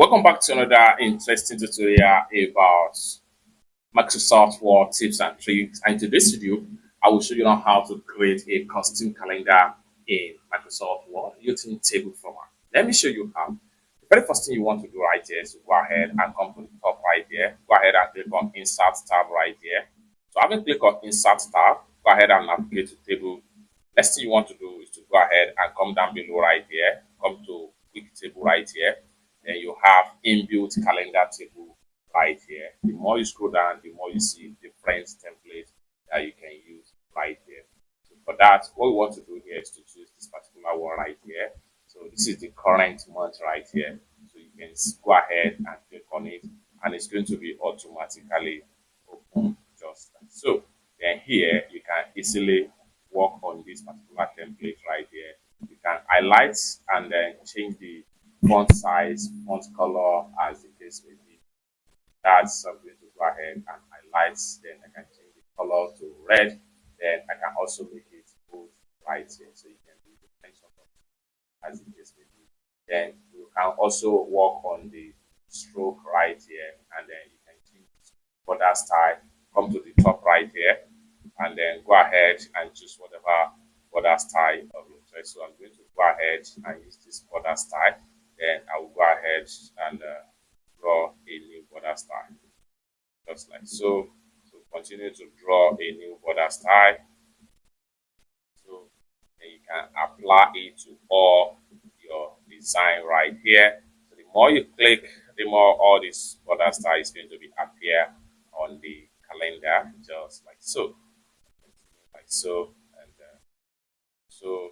Welcome back to another interesting tutorial about Microsoft Word tips and tricks. And in today's video, I will show you now how to create a custom calendar in Microsoft Word using table format. Let me show you how. The very first thing you want to do right here is to go ahead and come to the top right here. Go ahead and click on Insert tab right here. So having clicked on Insert tab, go ahead and navigate to table. Next thing you want to do is to go ahead and come down below right here. Come to Quick Table right here. Then you have inbuilt calendar table right here. The more you scroll down, the more you see different templates that you can use right here. So for that, what we want to do here is to choose this particular one right here. So this is the current month right here. So you can go ahead and click on it, and it's going to be automatically open just like so. Then here you can easily work on this particular template right here. You can highlight and then change the font size, font color, as the case may be. That's something to go ahead and highlight. Then I can change the color to red. Then I can also make it bold right here. So you can do different sort of, as the case may be. Then you can also work on the stroke right here, and then you can change the border style. Come to the top right here, and then go ahead and choose whatever border style of your choice. So I'm going to go ahead and use this border style. Then I will go ahead and draw a new border style, just like so. So continue to draw a new border style. So then you can apply it to all your design right here. So the more you click, the more all this border style is going to be appear on the calendar, just like so. Like so, and so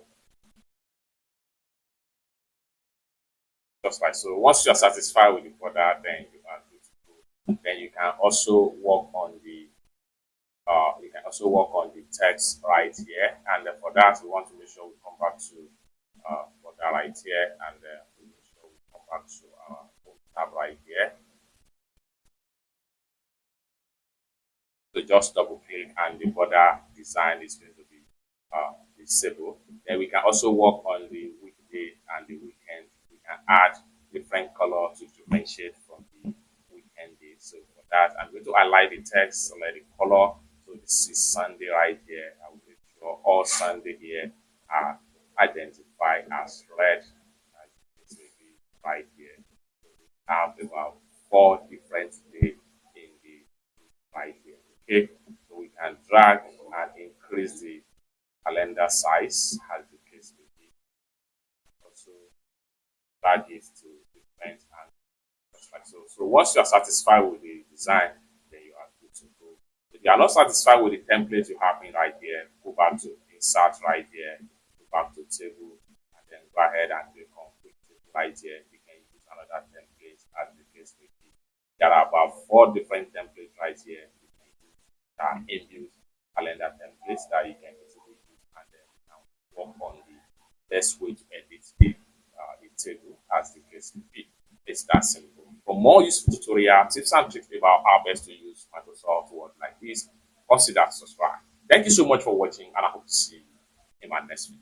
just like so. Once you are satisfied with the product, then you are good to go. Then you can also work on the text right here. And for that, we want to make sure we come back to border right here, and we make sure we come back to our tab right here. So just double click, and the border design is going to be disabled. Then we can also work on the weekday and the weekend. We can add different color to differentiate from the weekend day. So for that, I'm going to highlight the text, select the color. So this is Sunday right here. I will make sure all Sunday here are identified as red. And this will be right here. So we have about 4 different days in the right here. Okay, so we can drag and increase the calendar size as the case may be. Also drag it to different angles like so. So once you are satisfied with the design, then you are good to go. If you are not satisfied with the template you have in right here, go back to insert right here, go back to table, and then go ahead and click on quick table right here. You can use another template as the case may be. There are about 4 different templates right here. Inbuilt calendar templates that you can easily use, and then you can work on the best way to edit the table as the case may be. It's that simple. For more useful tutorial tips and tricks about how best to use Microsoft Word like this, consider subscribe. Thank you so much for watching, and I hope to see you in my next video.